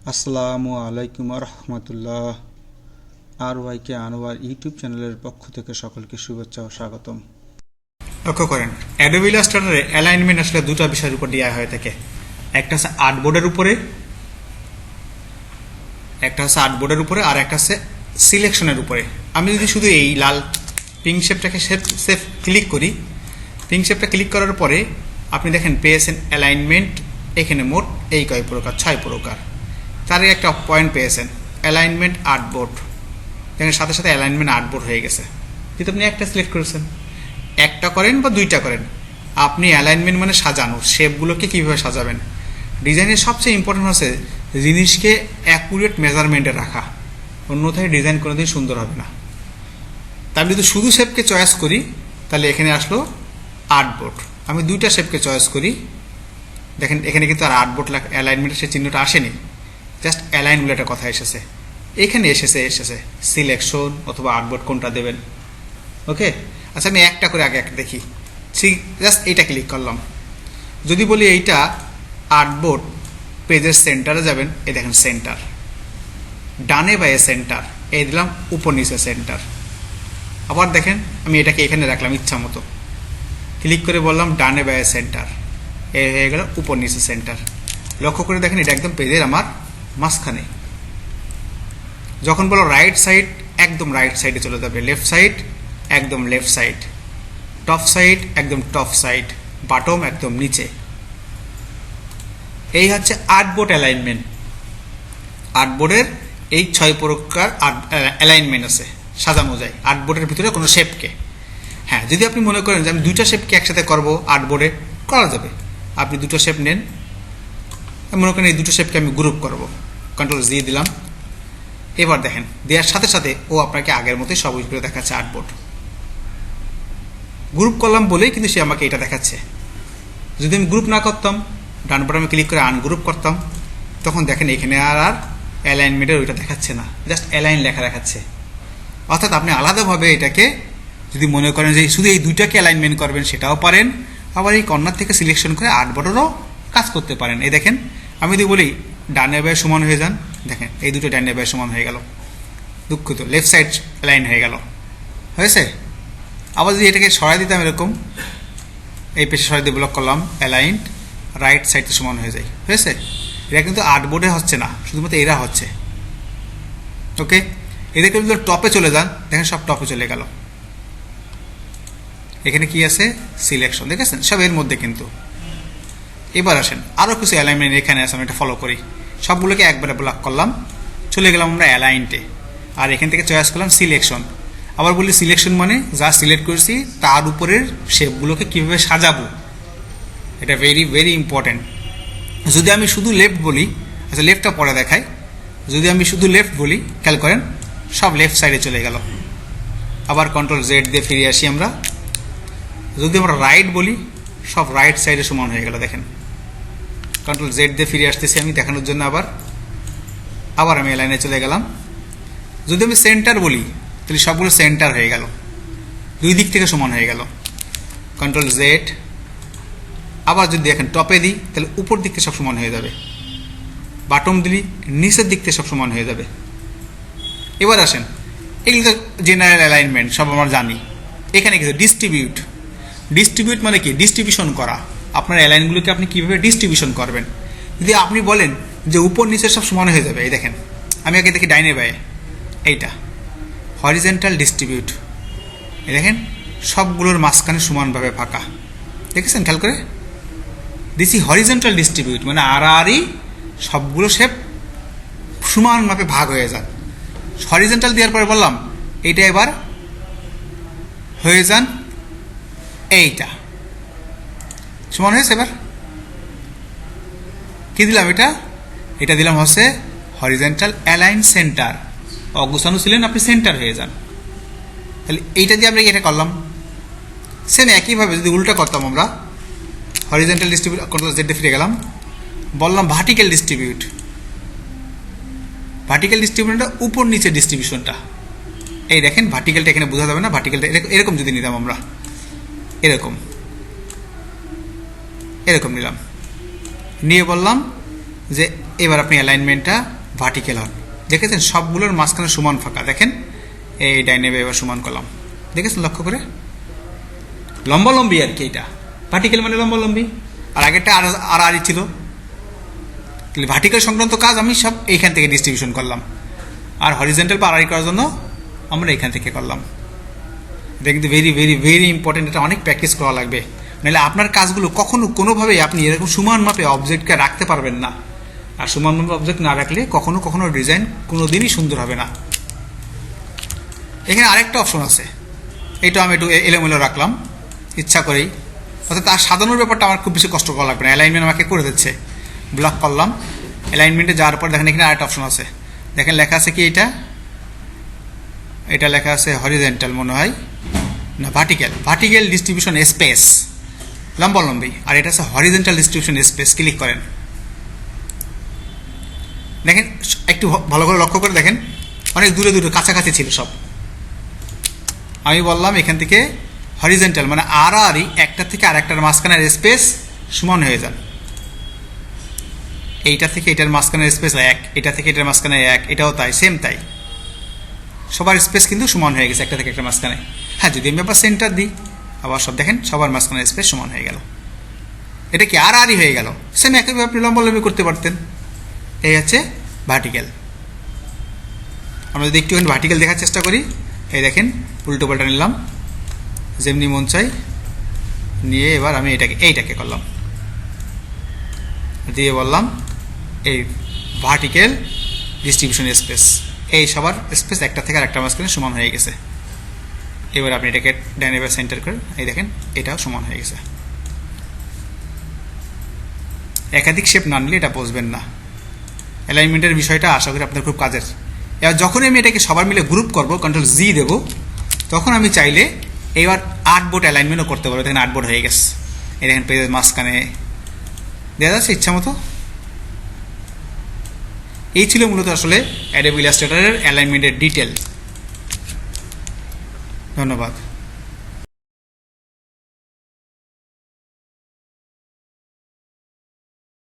আসসালামু আলাইকুম রহমতুল্লাহ। আর ওয়াইকে আনোয়ার ইউটিউব চ্যানেলের পক্ষ থেকে সকলকে শুভেচ্ছা ও স্বাগতম। লক্ষ্য করেন অ্যাডোবি ইলাস্ট্রেটরে অ্যালাইনমেন্ট আসলে দুটো বিষয়ের উপর দেওয়া হয়ে থাকে। একটা হচ্ছে আর্টবোর্ডের উপরে, আর একটা হচ্ছে সিলেকশনের উপরে। আমি যদি শুধু এই লাল পিঙ্ক শেপটাকে সেফ ক্লিক করি, পিঙ্ক শেপটা ক্লিক করার পরে আপনি দেখেন পেয়েছেন অ্যালাইনমেন্ট। এখানে মোট এই কয় প্রকার, 6 প্রকার। তারই একটা পয়েন্ট পেয়েছেন অ্যালাইনমেন্ট আর্টবোর্ড। দেখেন সাথে সাথে অ্যালাইনমেন্ট আর্টবোর্ড হয়ে গেছে। কিন্তু আপনি একটা সিলেক্ট করেছেন, একটা করেন বা দুইটা করেন, আপনি অ্যালাইনমেন্ট মানে সাজানো, শেপগুলোকে কীভাবে সাজাবেন। ডিজাইনের সবচেয়ে ইম্পর্টেন্ট হচ্ছে জিনিসকে অ্যাকুরেট মেজারমেন্টে রাখা, অন্যথায় ডিজাইন কোনোদিন সুন্দর হবে না। তাই আমি যদি শুধু শেপকে চয়েস করি তাহলে এখানে আসলো আর্টবোর্ড। আমি দুইটা শেপকে চয়েস করি, দেখেন এখানে কিন্তু আর আর্টবোর্ড অ্যালাইনমেন্টের সে চিহ্নটা আসেনি, জাস্ট অ্যালাইন বলে একটা কথা এসেছে। এখানে এসেছে সিলেকশন অথবা আর্টবোর্ড কোনটা দেবেন। ওকে, আচ্ছা আমি একটা করে আগে একটা দেখি। ঠিক, জাস্ট এইটা ক্লিক করলাম। যদি বলি এইটা আর্টবোর্ড, পেজের সেন্টারে যাবেন, এই দেখেন সেন্টার, ডানে বায়ে সেন্টার, এই দিলাম উপর নিচে সেন্টার। আবার দেখেন আমি এটাকে এখানে রাখলাম ইচ্ছা মতো, ক্লিক করে বললাম ডানে বায়ে সেন্টার, এই হয়ে গেল উপর নিচে সেন্টার। লক্ষ্য করে দেখেন এটা একদম পেজের আমার মাঝখানে। যখন বলো রাইট সাইড, একদম রাইট সাইডে চলে যাবে, লেফট সাইড একদম লেফট সাইড, টপ সাইড একদম টপ সাইড, বাটম একদম নিচে। এই হচ্ছে আর্টবোর্ড অ্যালাইনমেন্ট। আর্টবোর্ডের এই 6 প্রকার অ্যালাইনমেন্ট আছে, সাজানো যায় আর্টবোর্ডের ভিতরে কোনো শেপকে। হ্যাঁ, যদি আপনি মনে করেন যে আমি দুইটা শেপকে একসাথে করবো আর্টবোর্ডে, করা যাবে। আপনি দুটো শেপ নেন, মনে করেন এই দুটো শেপকে আমি গ্রুপ করব, কন্ট্রোল জি দিলাম। এবার দেখেন দেওয়ার সাথে সাথে ও আপনাকে আগের মতোই সবুজগুলো দেখাচ্ছে আর্টবোর্ড। গ্রুপ করলাম বলেই কিন্তু সে আমাকে এটা দেখাচ্ছে। যদি আমি গ্রুপ না করতাম, ডান বাটনে ক্লিক করে আনগ্রুপ করতাম, তখন দেখেন এখানে আর অ্যালাইনমেন্টের ওইটা দেখাচ্ছে না, জাস্ট অ্যালাইন লেখা দেখাচ্ছে। অর্থাৎ আপনি আলাদাভাবে এটাকে যদি মনে করেন যে শুধু এই দুইটাকে অ্যালাইনমেন্ট করবেন, সেটাও পারেন। আবার এই কর্নার থেকে সিলেকশন করে আর্টবোর্ডেরও কাজ করতে পারেন। এই দেখেন আমি যদি বলি ডানে বায়ে সমান হয়ে যান, দেখেন এই দুটো ডানে বায়ে সমান হয়ে গেল। দুঃখিত, লেফট সাইড অ্যালাইন হয়ে গেল, হয়েছে। আবার যদি এটাকে সরাই দিতাম এরকম, এই পেশে সরাই দিয়ে ব্লক করলাম, অ্যালাইন্ড রাইট সাইডে সমান হয়ে যায়, হয়েছে। এটা কিন্তু আর্টবোর্ডে হচ্ছে না, শুধুমাত্র এরা হচ্ছে। ওকে, এদেরকে যদি টপে চলে যান, দেখেন সব টপে চলে গেল। এখানে কি আছে, সিলেকশন, দেখেছেন সব এর মধ্যে কিন্তু। এবার আসেন আরও কিছু অ্যালাইনমেন্ট এখানে আছে, আমি এটা ফলো করি। সবগুলোকে একবারে ব্লক করলাম, চলে গেলাম আমরা অ্যালাইনটে, আর এখান থেকে চয়েস করলাম সিলেকশন। আবার বলি সিলেকশন মানে যা সিলেক্ট করেছি তার উপরের শেপগুলোকে কীভাবে সাজাবো, এটা ভেরি ভেরি ইম্পর্টেন্ট। যদি আমি শুধু লেফট বলি, আচ্ছা লেফটটা পরে দেখাই। যদি আমি শুধু লেফট বলি, খেয়াল করেন সব লেফট সাইডে চলে গেল। আবার কন্ট্রোল জেড দিয়ে ফিরে আসি আমরা। যদি আমরা রাইট বলি, সব রাইট সাইডে সমান হয়ে গেল, দেখেন কন্ট্রোল জেড দিয়ে ফিরে আসতেছি আমি দেখানোর জন্য। আবার আমি লাইনে চলে গেলাম। যদি আমি সেন্টার বলি, তাহলে সবগুলো সেন্টার হয়ে গেল, দুই দিক থেকে সমান হয়ে গেল, কন্ট্রোল জেড। আবার যদি দেখেন টপে দিই, তাহলে উপর দিক থেকে সব সমান হয়ে যাবে, বাটম দিলি নিচের দিক থেকে সব সমান হয়ে যাবে। এবার আসেন, এগুলো তো জেনারেল অ্যালাইনমেন্ট, সব আমরা জানি। এখানে কিছু ডিস্ট্রিবিউট মানে কি, ডিস্ট্রিবিউশন করা। আপনার অ্যালাইনগুলোকে আপনি কীভাবে ডিস্ট্রিবিউশন করবেন। যদি আপনি বলেন যে উপর নিচে সব সমান হয়ে যাবে, এই দেখেন আমি আগে দেখি ডাইনে বায়ে, এইটা হরিজেন্টাল ডিস্ট্রিবিউট। এই দেখেন সবগুলোর মাঝখানে সমানভাবে ফাঁকা, দেখেছেন খেয়াল করে। দিছি হরিজেন্টাল ডিস্ট্রিবিউট মানে আড়াআড়ি সবগুলো শেপ সমানভাবে ভাগ হয়ে যান। হরিজেন্টাল দেওয়ার পরে বললাম এইটা এবার হয়ে যান, এইটা সমান হয়েছে। এবার কি দিলাম, এটা দিলাম হচ্ছে হরিজেন্টাল অ্যালাইন সেন্টার। অগুছানো ছিলেন, আপনি সেন্টার হয়ে যান। তাহলে এইটা দিয়ে আমরা এটা করলাম। সেম একইভাবে যদি উল্টা করতাম, আমরা হরিজেন্টাল ডিস্ট্রিবিউট কন্ট্রোল জেডে ফিরে গেলাম, বললাম ভার্টিক্যাল ডিস্ট্রিবিউট। ভার্টিক্যাল ডিস্ট্রিবিউশনটা উপর নিচে ডিস্ট্রিবিউশনটা, এই দেখেন ভার্টিক্যালটা এখানে বোঝা যাবে না। ভার্টিক্যালটা এরকম যদি নিতাম আমরা, এরকম নিলাম, নিয়ে বললাম যে এবার আপনি অ্যালাইনমেন্টটা ভার্টিক্যাল হন। দেখেছেন সবগুলোর মাঝখানে সমান ফাঁকা, দেখেন এই ডাইনেবে এবার সমান করলাম, দেখেছেন লক্ষ্য করে, লম্বালম্বি আর কি, এটা ভার্টিক্যাল মানে লম্বালম্বি। আর আগেরটা আর ছিল, ভার্টিক্যাল সংক্রান্ত কাজ আমি সব এইখান থেকে ডিস্ট্রিবিউশন করলাম, আর হরিজেন্টাল বা আড়াআড়ি করার জন্য আমরা এখান থেকে করলাম। এটা কিন্তু ভেরি ভেরি ভেরি ইম্পর্টেন্ট, এটা অনেক প্র্যাকটিস করা লাগবে, নাহলে আপনার কাজগুলো কখনো কোনোভাবেই আপনি এরকম সমান মাপে অবজেক্টকে রাখতে পারবেন না। আর সমান মাপে অবজেক্ট না রাখলে কখনো কখনো ডিজাইন কোনো দিনই সুন্দর হবে না। এখানে আরেকটা অপশন আছে, এটা আমি একটু এলোমেলো রাখলাম ইচ্ছা করেই, অর্থাৎ তার সাজানোর ব্যাপারটা আমার খুব বেশি কষ্ট করা লাগবে না, অ্যালাইনমেন্ট আমাকে করে দিচ্ছে। ব্লক করলাম, অ্যালাইনমেন্টে যাওয়ার পর দেখেন এখানে আরেকটা অপশন আছে, দেখেন লেখা আছে কি, এটা লেখা আছে হরিজেন্টাল মনে হয় না ভার্টিক্যাল ডিস্ট্রিবিউশন স্পেস, লম্বালম্বি, আর এটা আছে হরিজেন্টাল ডিস্ট্রিবিউশন স্পেস। ক্লিক করেন, দেখেন একটু ভালো করে লক্ষ্য করে দেখেন, অনেক দূরে দূরে কাছাকাছি ছিল সব। আমি বললাম এখান থেকে হরিজেন্টাল মানে আড়াআড়ি একটা থেকে আরেকটার মাঝখানের স্পেস সমান হয়ে যান। এইটা থেকে এটার মাঝখানের স্পেস 1, এটা থেকে এটার মাঝখানে 1, এটাও তাই, সেম তাই, সবার স্পেস কিন্তু সমান হয়ে গেছে একটা থেকে একটা মাঝখানে। হ্যাঁ, যদি আমি আবার সেন্টার দিই আবার সব দেখেন সবার মাঝখানে স্পেস সমান হয়ে গেল, এটা কি আড়াআড়ি হয়ে গেল, সেম একইভাবে আপনি লম্বালম্বি করতে পারতেন। এই হচ্ছে ভার্টিক্যাল। আমরা যদি একটুখানি ভার্টিক্যাল দেখার চেষ্টা করি, এই দেখেন উল্টো পাল্টা নিলাম যেমনি মন চাই নিয়ে, এবার আমি এইটাকে করলাম দিয়ে বললাম এই ভার্টিক্যাল ডিস্ট্রিবিউশন স্পেস, এই সবার স্পেস একটা থেকে আরেকটা মাঝখানে সমান হয়ে গেছে। এবার আপনি এটাকে ডাইনে বা সেন্টার করেন, এই দেখেন এটাও সমান হয়ে গেছে। একাধিক শেপ না নিলে এটা বুঝবেন না। অ্যালাইনমেন্টের বিষয়টা আশা করি আপনার খুব কাজের। এবার যখনই আমি এটাকে সবার মিলে গ্রুপ করবো, কন্ট্রোল জি দেবো, তখন আমি চাইলে এবার 8 বোর্ড অ্যালাইনমেন্টও করতে পারবো। দেখেন 8 বোর্ড হয়ে গেছে, এই দেখেন পেজের মাঝখানে দেওয়া যাচ্ছে ইচ্ছা মতো। এই ছিল মূলত আসলে অ্যাডোবি ইলাস্ট্রেটরের অ্যালাইনমেন্টের ডিটেল। ধন্যবাদ।